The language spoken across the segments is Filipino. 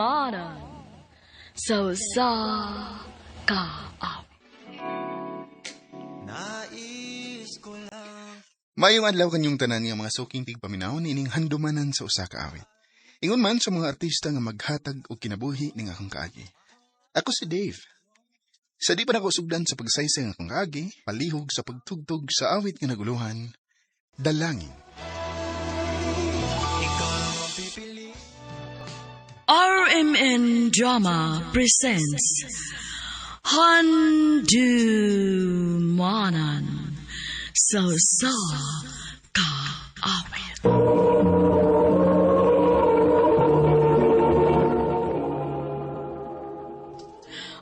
manan. So sa kaawit. Mayong adlaw kanyong tanan nga mga suking tigpaminaw nining handumanan sa usa ka awit. Ingon man sa mga artista nga maghatag og kinabuhi ning akong kaagi. Ako si Dave. Sa di pa nako sugdan sa pagsaysay ng akong kaagi, palihog sa pagtugtog sa awit nga naguluhan, Dalangin. RMN Drama presents Handumanan So sa kaawit.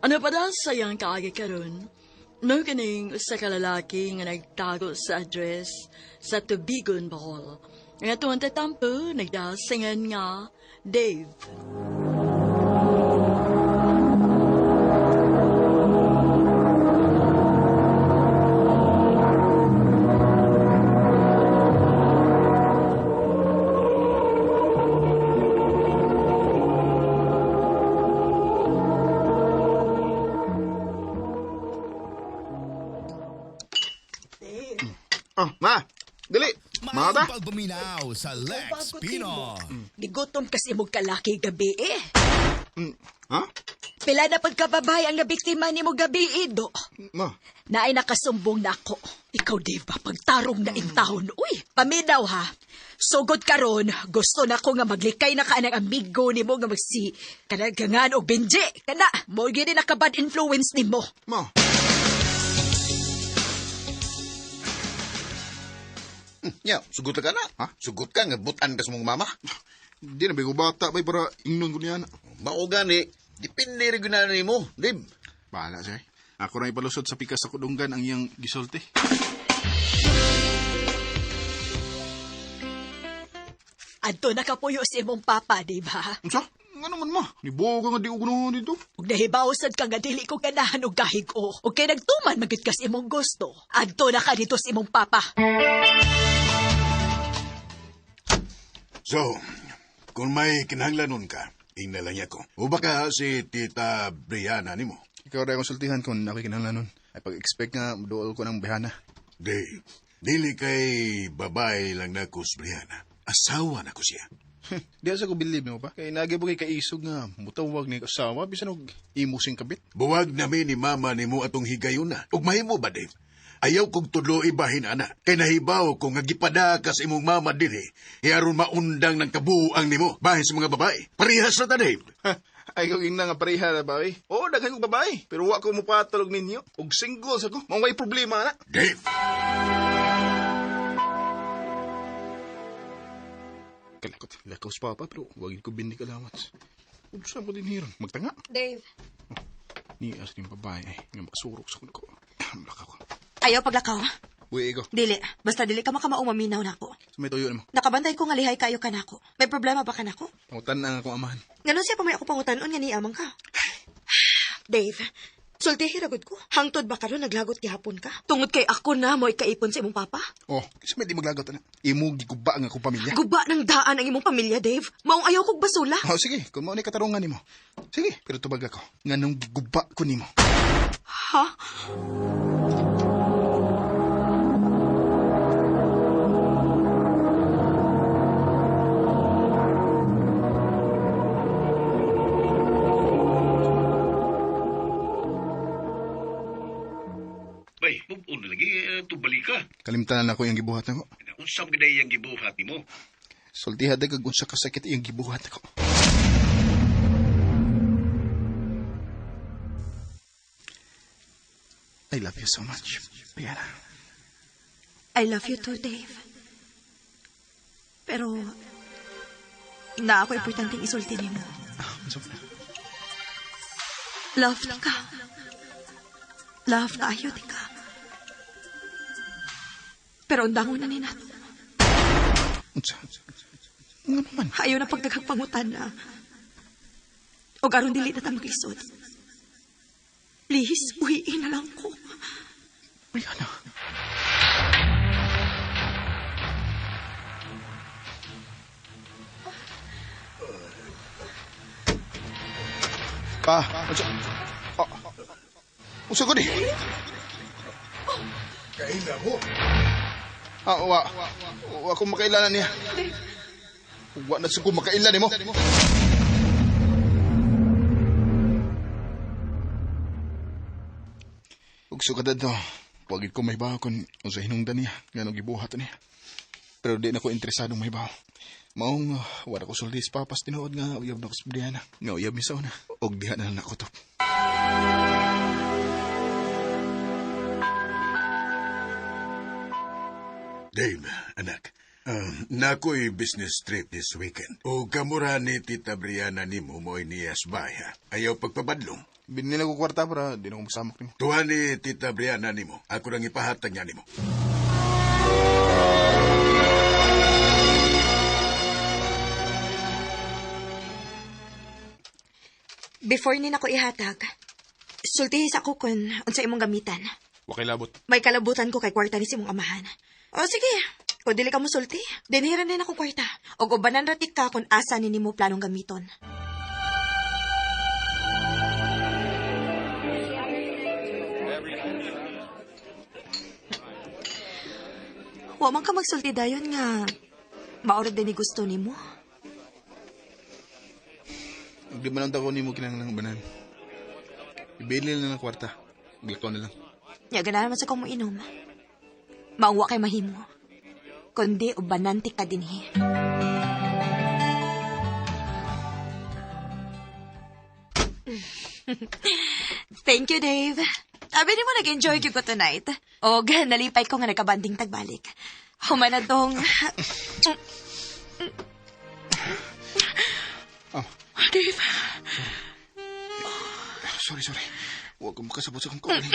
Ano pa daw sayang kaagi karon? No kaning usa ka lalaki nga nagtago sa address sa Tubigon, Bohol. Nga tuwan tatampo, nagdasingan nga Dave. Oh, ma! Dali! Mga ba? Pagbuminaw sa Lex Pino. Gigutom kasi mo kalaki gabi eh. Ha? Pila na pagkababay ang nabiktima ni mo gabi do. Ma? Naay nakasumbong na ako. Ikaw, Dave, ba? Pagtarong na intahon. Uy, paminaw ha. Sugod karon, gusto na ko nga maglikay na ka ng amigo ni mo nga magsi kanagangan o Benji. Kana, mo gini nakabad influence ni mo. Ma? Ya, sugot ka na. Ha? Sugot ka nga butan ka sa mong mama. Di na ba ko bata ba para ingnon ko niya na. Mao gani, dipindi rin gina mo, Dib. Bahala siya. Ako na ipalusot sa pikas sa kudunggan ang iyang gisulti. Adto nakapuyo si imong papa, di ba? Unsa? Nga naman ma, nibuo ka nga di ugunahan dito. Ug nahibawsad ka nga dili ko ganahan og gahig o. Ug kay nagtuman magit ka sa imong gusto. Adto na ka dito sa imong papa. So, kung may kinahanglanon ka, ingnalang niya ko. O baka si Tita Brianna ni mo? Ikaw rin konsultihan kung ako'y kinahanglanon. Ay pag-expect nga, dool ko ng bihana. Dili kay babae lang na ko si Brianna. Asawa na ko siya. Di asa ko believe mo pa. Kaya nagibog kay kaisog nga, mutawag ni kasawa, bisan og imusing kabit. Buwag namin ni mama ni mo atong higayon na. Ug mahimo ba, Dave? Ayaw kong tulo ibahin, ana. Kay nahibaw ko nga gipada ka sa imong mama diri. Hiaron maundang ng kabuang nimo bahin sa mga babae. Parehas na ta, Dave. Ay, kung ina nga pareha na babae. Oo, daghan kong babae. Pero wa ko mupatulog ninyo. Og single sa ko. Mga may problema na. Dave! Kalakot, lakaw sa papa, pero wagin ko bindi kalawat. Huwag saan ko din hiran. Magtanga. Dave. Ni as yung babae ay nga makasurok sa kuno ko. Lakaw ko. Ayaw paglakaw, ha? Uy, ego. Dili. Basta dili ka makamaong maminaw na ako. Sa may tuyo mo. Nakabantay ko nga lihay kayo ka na ako. May problema ba ka na ako? Pangutan na nga akong amahan. Ganon siya pa may ako pangutanon nga niamang ka. Dave, sulti hiragod ko. Hangtod ba karon naglagot gihapon ka? Tungod kay ako na mo ikaipon sa imong papa? Oh, kasi may di maglagot na. Imo giguba ang akong pamilya. Guba ng daan ang imong pamilya, Dave. Maong ayaw kog basula. Oh, sige. Kung mo ni katarungan nimo. Sige, pero tubag ako. Nga nung giguba ko nimo. Ha? Bay, mubun na lagi, tubali ka. Kalimtanan ako yung gibuhat ako. Unsam ka na iyang gibuhat ni mo. Sultihan na kag unsa kasakit yung gibuhat ako. I love you so much, Brianna. I love you too, Dave. Pero, na ako importanteng isulti nimo. Unsa ba? Love na ka. Love na ayaw di ka. Pero undangon na ninat. Unsa? Nga naman. Ayaw na pagdagagpangutan na. O garon dili na ta maglisod. Please, uhiin na lang ko. Brianna. Pa, unsa ko ni? Kaila mo. Wa ko makailanan niya. Wa na sa ko makailan nimo. Ug sukadad to, wagid ko may baho kung unsa hinungdan niya, nga gibuhat niya. Pero di na ko interesadong may baho. Maong wala ko suldi sa papas tinuod nga uyab na ko sa Brianna. Nga uyab misaw na, og diha na lang nakutop. Dave, anak. Nako'y business trip this weekend. O kamura ni Tita Brianna ni mo mo'y niyas baya. Ayaw pagpabadlong. Binili na ko kwarta para di na ko magsamak nimo. Tuwa ni Tita Brianna ni mo. Ako nang ipahatag niya ni mo. Before ni nako ihatag, sultihi sa ko kun unsa imong gamitan. Wa kay labot. May kalabutan ko kay kwarta ni si mong amahan. O sige, kung dili ka mo sulti, dinhiran din akong kwarta. O ubanan ratik ka kung asa ni nimo planong gamiton. Wa man ka magsulti dayon nga maorad din ni gusto nimo. Di man ang tako nimo kinahanglan banan. Ibili na ng kwarta. Glakaw na lang. Ya ganahan man sa kong inom. Mauwa kay mahimo. Kundi ubananti ka dinhi. Thank you, Dave. Sabi ni mo nag-enjoy ko tonight. O, nalipay ko nga nagkabanding tagbalik. Humanadong... Oh. Dave. Sorry. Huwag ko makasabot sa kong kawaling.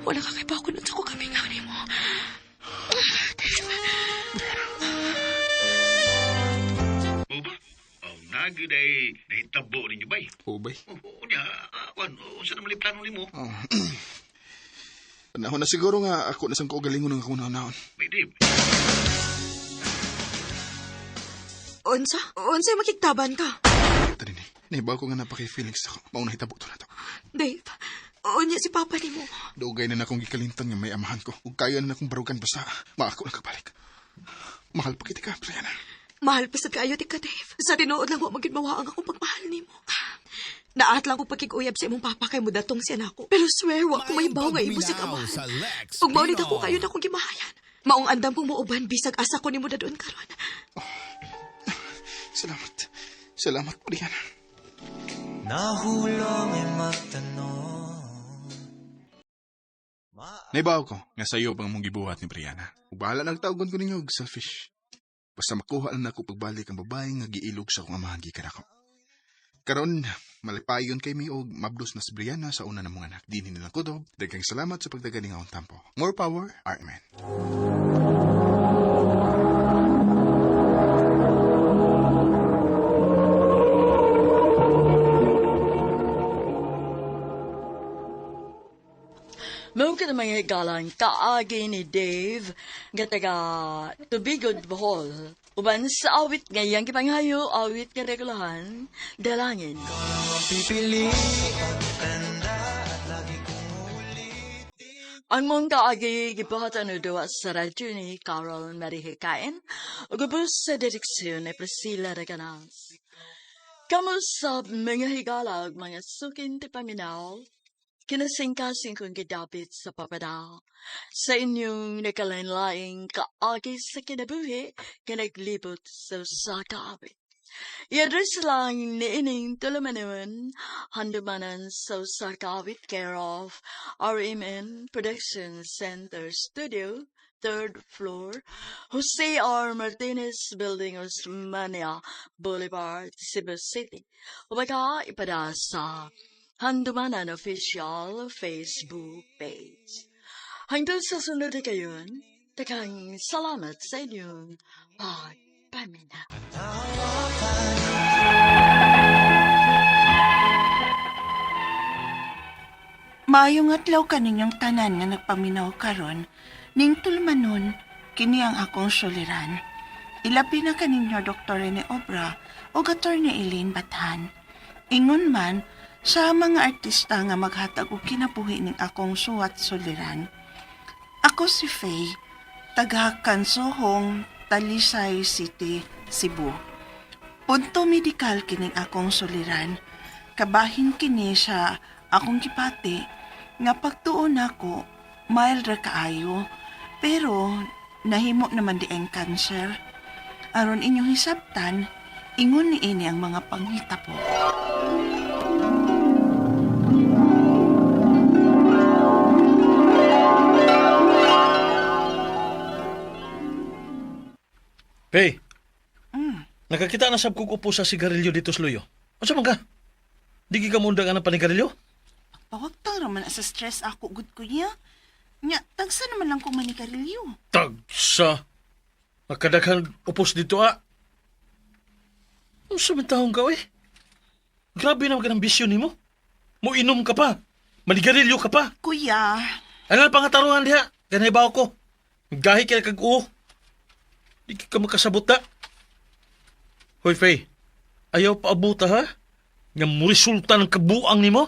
Wala ka kay Paco nun sa ko kami nga ni mo. O ba? Nagi day nahitabo ninyo bay. Oo, bay. O niya, unsa naman yung plano nimo? Oh. Panahon na siguro nga ako na sang kaugalingon ng kauna-naon. Bay Dave. Unsa makiktaban ka? Tadi ni. Nahibaw ko nga napaki-feelings ako. Mauna hitabo to na to. Dave, unya si Papa ni mo. Dugay na akong gikalimtan nga may amahan ko. Ug kaya na akong barugan basta maako na kabalik. Mahal pa kita ka, Brianna. Mahal pa sa kayo ti ka, Dave. Sa tinuod lang wa magid mawaang akong pagmahal ni mo. Naat lang ko pagkikuyab sa imong papa kay mo datong siya nako. Pero swear wa ko may baw nga imo si kamahan. sa Lex Ug maunit ako kayo na akong gimahayan. Maong andam pong muuban bisag asa ko nimo dadon karon. Salamat, Brianna. Nahulong ay magtanong. Naibaw ko nga sayo pang mong gibuhat ni Brianna. Ug bahala nagtawgon ko ninyo og selfish. Basta makuha lang ako pagbalik ang babae nga giilog sa akong amahan gikan ako. Karon, malipayon kay mi og mablos na si Brianna sa una ng mga anak. Dinin nilang kudob. Daghang salamat sa pagdagan ng akong tampo. More power, Artman. Mungkin mga higalan kaagi ni Dave nga taga Tubigon, Bohol. Uban sa awit ngayang kipanghayo, awit nga regulahan, dalangin. Pipili pagkanda at lagi kong ulit. Ang mong kaagi gibuhatan udawa sa radyo ni Carol Marihikain, o gubos sa direksyon ni Priscilla Reganas. Kamusta mga higala ug mga sukin ti paminaw? Kinasingkasing kong gidapit sa papada sa inyong nakalanlaing kaagi sa kinabuhi kinaglibot sa sakawit. I-address lang ni ining tulumanuan handumanan sa sakawit care of RMN Production Center Studio, 3rd floor, Jose R. Martinez Building, Osmania Boulevard, Cebu City. Ubaga ipada sa Handumanan Official Facebook page. Hanggang sa sunod na kayon, takang salamat sa inyong pagpamina. Maayong adlaw kaninyong tanan nga nagpaminaw karon, ning tulmanon kini ang akong suliran. Ilabi na kaninyo Dr. Rene Obra o Attorney Eileen Bathan. Ingon man sa mga artista nga maghatag og kinabuhi ning akong suwat suliran. Ako si Faye, taga Kansohong, Talisay City, Cebu. Punto medikal kining akong suliran. Kabahin kini sa akong gipati nga pagtuon ako mild ra kaayo pero nahimo naman di ang cancer. Aron inyong hisabtan, ingon ni ini ang mga panghitabo. Pay, nakakita na sab kong upo sa sigarilyo dito sa luyo. Asa man ka? Di ka mundang ang panigarilyo? Pawagtang raman sa stress ako, good kuya. Nya, tagsa naman lang kong manikarilyo. Tagsa. Nakadaghang upos dito Ang samantahong ka Grabe naman ka ng bisyon mo. Mo inom ka pa. Manigarilyo ka pa. Kuya, Ano na pangatarungan diha? Ganay ba ako? Gahi ka na kag-uho. Di ka makasabot na. Hoy, Faye. Ayaw pa abuta ha? Nga mo resulta ng kabuang ni mo?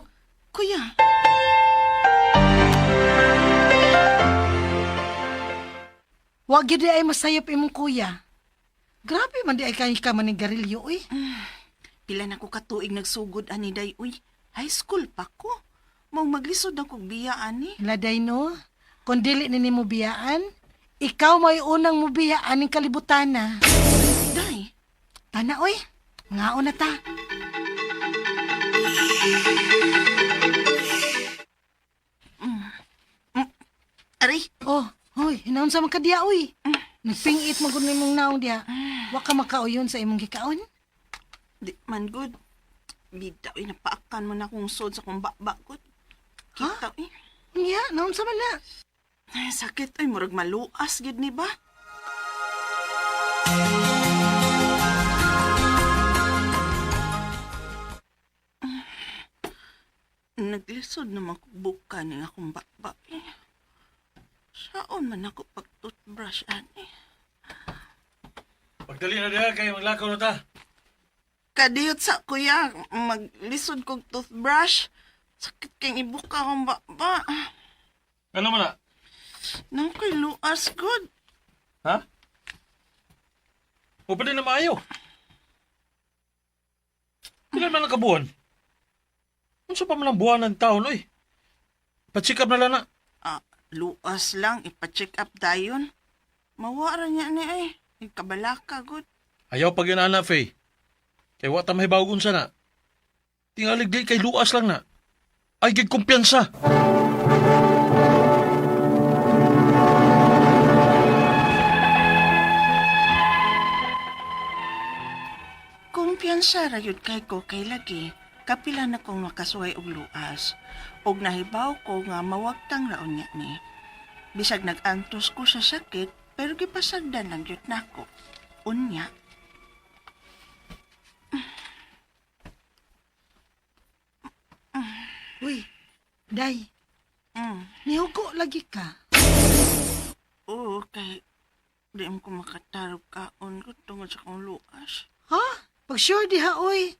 kuya. Wag yun di ay masayap imong kuya. Grabe man di ay kayo ka manigarilyo, uy. Pila na ko katuig nagsugod ani day, uy. High school pa ko. Mau maglisod na kong biya ani. Laday no, kung dili ni mo biyaan, ikaw may unang mo biyaan ng kalibutan na. Day, Tana, uy. Ngaon na ta. aray, Oh, hoy, hinaon sa mga diya, uy. Nagpingit mo kung imong naong diya. Wa ka makauyon sa imong gikaon. di man good. Bida, uy, napaakan mo na kong sod sa kong bakbakot. Kita, uy. Nga, naon sa man na. Ay, sakit, uy, murag maluas, gid ni ba? Naglisod naman ko buka ni akong bakbak, eh. Saan man ako pag-toothbrush, ani? Pagdali na diha kayo maglakaw na ta. Kadiyot sa kuya, maglisod kong toothbrush. Sakit kayong ibuka akong bakba. Ano man na? Nang ko'y luas, good. Ha? O pa din na maayo. Ilan man ang kabuhan? Ano sa pa man ang buwan ng taon, oy? Pa-check up na lang na. Luas lang, ipa-check up dayon. Mawara niya ni ay. Kabalaka, good. Ayaw pag yun, Ana, Faye. Kaya wata mahibaw kung sana. Tingaligli kay luas lang na. Ay, gig kumpiyansa. Kumpiyansa rayod kay ko kay lagi. Kapila na kong makasuway og luas. Og nahibaw ko nga mawagtang raon niya ni. Bisag nag-antos ko sa sakit, pero gipasagdan lang yun nako. Unya. Uy, day, nihugo lagi ka. Oo, kay di mo ko makatarog kaon ko tungod sa kong luas. Ha? Pag sure diha, uy.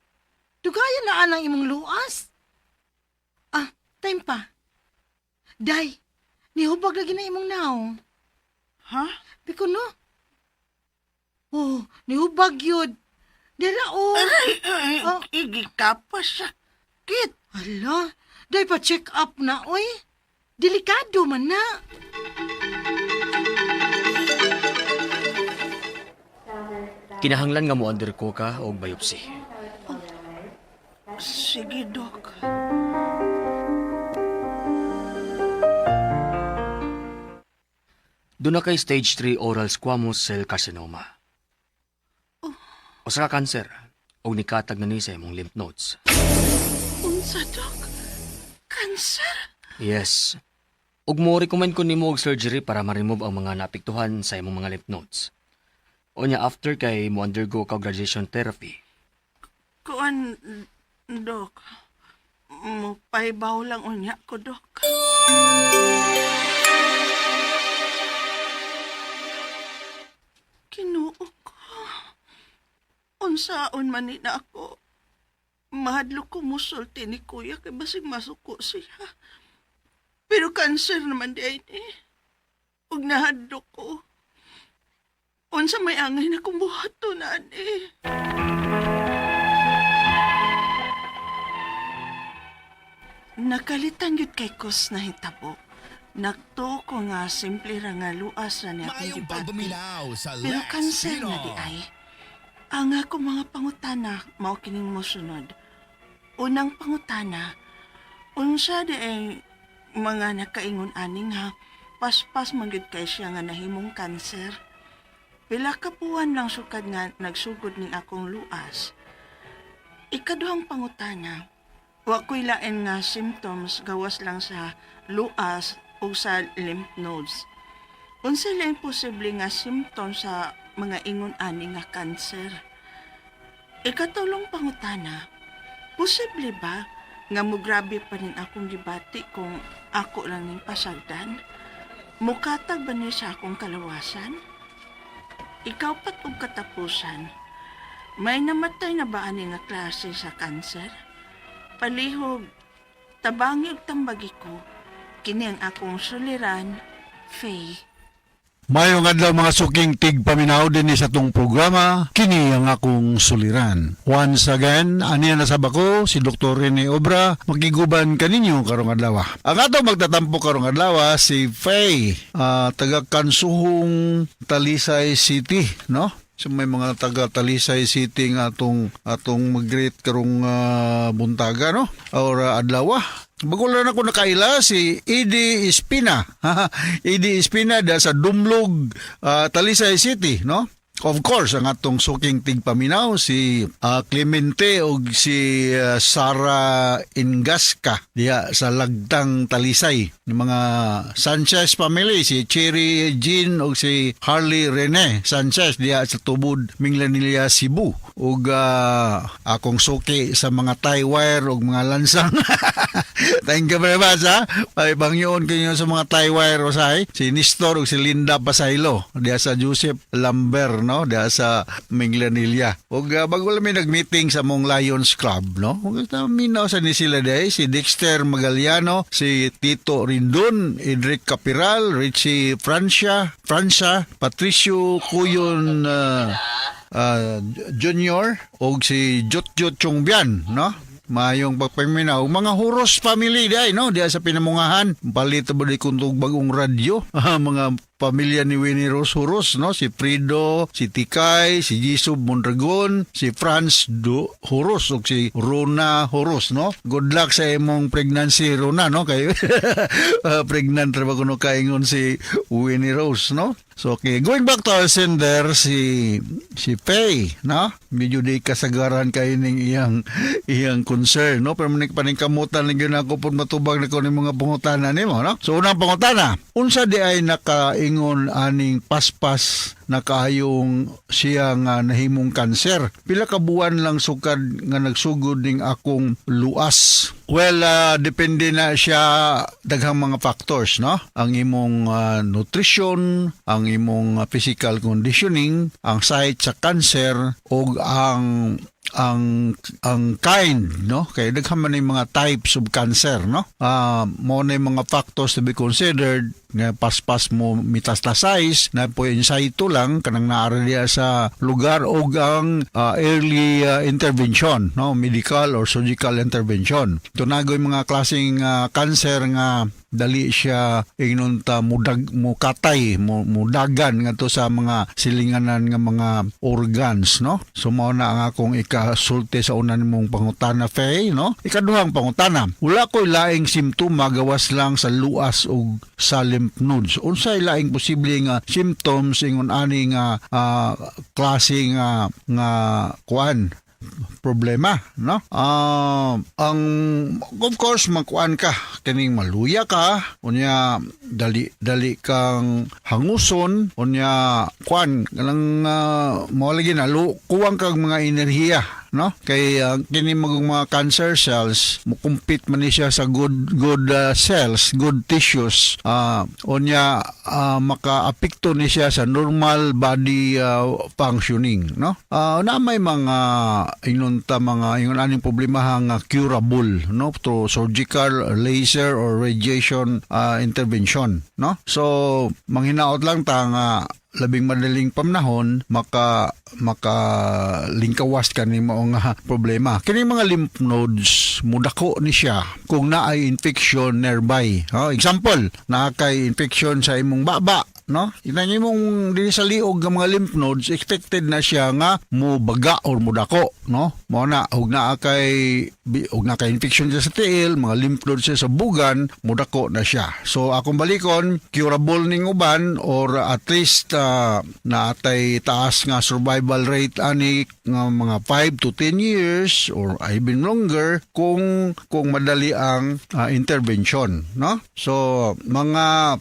Dugayan na anang imong luas. Time pa. Day, nihubag lagi na imong naong. Ha? Biko no? Oh, nihubag yun. Dila, oh. Ay, igi ka pa sakit. Hala, day pa check up na, uy. Delikado man na. Kinahanglan nga mo undergo ka og biopsy. Sige, Dok. Doon na kay stage 3 oral squamous cell carcinoma. O sa cancer, o nikatag na ni sa imong lymph nodes. Unsa, Dok? Cancer? Yes. Ug mo recommend ko nimo og surgery para ma-remove ang mga naapektuhan sa imong mga lymph nodes. O nya after kay mo undergo ka og radiation therapy. Kuan, Dok. Mupahibaw lang unya ko, Dok. Kinuo ko. unsaon man ni na ako. Mahadlo ko musulti ni kuya kay basig masuko siya. Pero cancer naman di ay ni. Ug nahadlo ko. Unsa may angay na kong buhato na ni. Nakalitan yun kay Kos na hitabo. Nakto ko nga simple ra nga luas ra niya akong Mayong gibati. pagpaminaw sa Pero Lex cancer Pino. na di ay. Ang ako mga pangutana, mao kining mosunod. Unang pangutana, unsa di ay mga nakaingon aning ha, paspas manggid kay siya nga nahimong cancer. Pila ka buwan lang sukad nga nagsugod ning akong luas. Ikaduhang pangutana, wa ko'y lain nga symptoms gawas lang sa luas o sa lymph nodes. Unsa lang posible nga symptoms sa mga ingon ani nga cancer. Ikatulong pangutana, posible ba nga mugrabe pa rin akong gibati kung ako lang ning pasagdan? Mukatag ba niya sa akong kalawasan? Ikaw pat og katapusan, may namatay na ba ani nga klase sa cancer? Palihog, tabangi ug tambagi ko, kini ang akong suliran, Faye. Mayong adlaw mga suking tigpaminaw din sa tong programa, kini ang akong suliran. Once again, aniya na sabako si Dr. Rene Obra, magiguban kaninyo karong adlaw. Ang ato magtatampo karong adlaw si Faye, taga Kansuhong Talisay City, no? So may mga taga Talisay City nga atong mag-greet karong buntaga, no? Or adlaw. Bago lang ako nakaila si Eddie Espina. Eddie Espina da sa Dumlog, Talisay City, no? Of course, ang atong suking tigpaminaw si Clemente o si Sara Ingasca diya sa Lagtang Talisay. Yung mga Sanchez family, si Cherry Jean o si Harley Rene Sanchez diya sa Tubod, Minglanilla, Cebu. O akong suki sa mga tie wire o mga lansang. Thank you very much, ha? Pagibangyoon kayo sa mga tie wire o sahay. Si Nestor o si Linda Pasaylo diya sa Joseph Lambert, no, da sa Minglanilla. Ug bago lang may nag-meeting sa mong Lions Club, no. Ug minaw sa ni sila day si Dexter Magaliano, si Tito Rindon, Edric Capiral, Richie Francia, Patricio Cuyon Junior ug si Jotjot Chongbian, no. Mayong pagpaminaw mga Huros family day, no, diya sa Pinamungahan. Palit ba di kuntog bagong radyo. Mga pamilya ni Winnie Rose Huros, no, si Frido, si Tikay, si Jisub Mondragon, si Franz Huros ug si Rona Huros, no. Good luck sa imong pregnancy, Rona, no, kay pregnant ra ba kuno kaingon si Winnie Rose, no. So okay, going back to our sender, si Faye, no? Medyo di kasagaran kay ning iyang concern, no? Pero maning kamutan lang yun ako po matubag na ko ng mga pangutana nimo, no? So unang pangutana, unsa di ay nakaingon aning paspas na kaayong siya nga nahimong kanser? Pila ka buwan lang sukad nga nagsugod ning akong luas. Well, depende na siya daghang mga factors, no? Ang imong nutrition, ang imong physical conditioning, ang site sa cancer o ang kind, no? Kaya daghang man yung mga types of cancer, no? Mo na yung mga factors to be considered nga paspas mo metastasize na po insayto lang kanang naara diya sa lugar o ang early intervention, no, medical or surgical intervention. Tunagoy mga klaseng cancer nga dali siya ignunta mukatay mudagan nga to sa mga silinganan nga mga organs, no. So mao na ang akong ikasulti sa unan mong pangutana, Faye, no. Ikaduhang pangutana, wala ko'y laing simptoma gawas lang sa luas o sa lymph nodes. Unsay laing posible nga symptoms ingon ani nga klase nga kuan problema, no? Ang of course magkuan ka kining maluya ka, unya dali kang hanguson, unya kuan kanang mo lagi na kuwang kag mga enerhiya, no? Kay kini mga cancer cells mo compete man ni siya sa good cells, good tissues. Onya maka-apekto ni siya sa normal body functioning, no? Na may mga ingon aning problema nga curable, no? Through surgical, laser or radiation intervention, no? So manghinaot lang ta nga labing madaling pamnahon lingkawas kani mao nga problema. Kini mga lymph nodes mudako ni siya kung naay infection nearby. Example, naa kay infection sa imong baba, no? Inang imong dinhi sa liog nga mga lymph nodes, expected na siya nga mubaga or mudako, no? Mao na ug naa kay infection sa tiil, mga lymph nodes sa bugan, mudako na siya. So akong balikon, curable ning uban or at least naatay taas nga survival rate ani nga mga 5 to 10 years or even longer kung madali ang intervention, no? So mga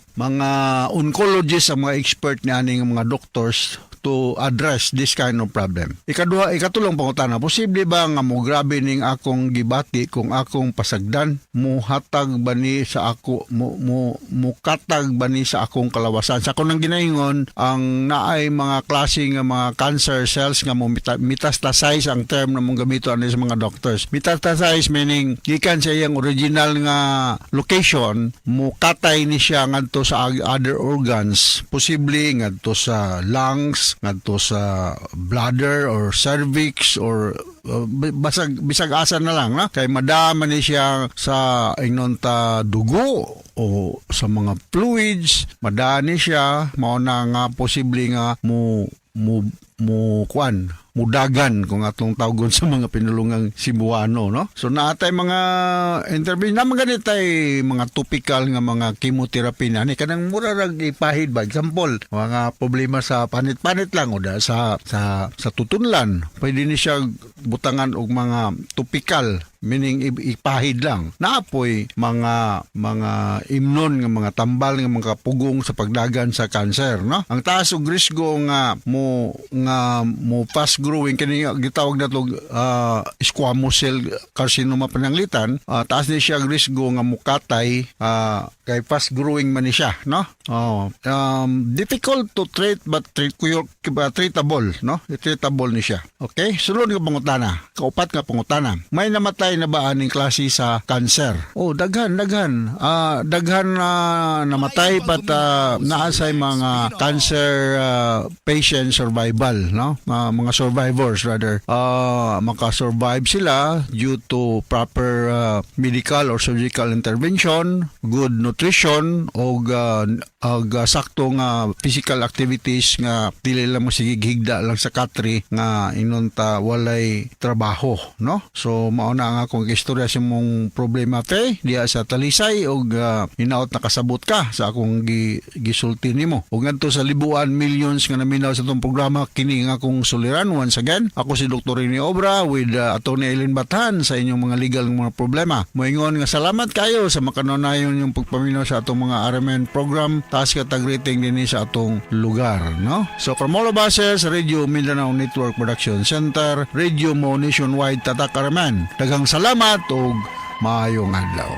oncologists ang mga expert ni ani nga mga doctors to address this kind of problem. Ikatulong pangutana, posible ba nga mo grabe ning akong gibati kung akong pasagdan mo hatag ba ni sa ako mo katag ba ni sa akong kalawasan? Sa akong nang ginaingon ang naay mga klase nga mga cancer cells nga mo metastasize ang term na mong gamito ani sa mga doctors. Metastasize meaning gikan sa iyang original nga location mo katay ni siya ngadto sa other organs, posible ngadto sa lungs, ngadto sa bladder or cervix or bisag asa na lang, na kay madama ni siya sa inonta dugo o sa mga fluids, madani siya mao na nga posible nga mudagan kung atong tawgon sa mga pinulungang Cebuano, no? So naatay mga interview naman ganitay mga topical nga mga chemotherapy na ni kanang mura rag ipahid ba, example mga problema sa panit-panit lang o da sa tutunlan, pwede ni siya butangan og mga topical, meaning ipahid lang. Naapoy mga imnon nga mga tambal nga mga pugong sa pagdagan sa cancer, no? Ang taas og risgo nga mo fast growing kini gitawag nato squamous cell carcinoma pananglitan, taas ni siya risgo nga mukatay kay fast growing man ni siya, no? Difficult to treat but treatable, no? Treatable ni siya. Okay? Sulod nga pangutana. Kaupat nga pangutana. May namatay na ba aning klase sa cancer? Daghan namatay pat naasay mga cancer patient survival, no? Mga survivors rather. Makasurvive sila due to proper medical or surgical intervention, good nutrition og sakto nga physical activities nga dili lang masigighigda lang sa katri nga inunta walay trabaho, no? So mao na ang akong istorya sa mong problema te diya sa Talisay og hinaot nakasabot ka sa akong gisulti nimo. Ug ngadto sa libuan millions nga naminaw sa tong programa kini nga akong suliran. Once again, ako si Dr. Rene Obra with Atty. Eileen Bathan sa inyong mga legal mga problema. Moingon nga salamat kayo sa makanunayon yung pagpaminaw sa atong mga RMN program, taas katag rating din sa atong lugar, no? So from all of us sa Radio Mindanao Network Production Center, Radio Mo Nationwide Tatak RMN, daghang salamat og maayong adlaw.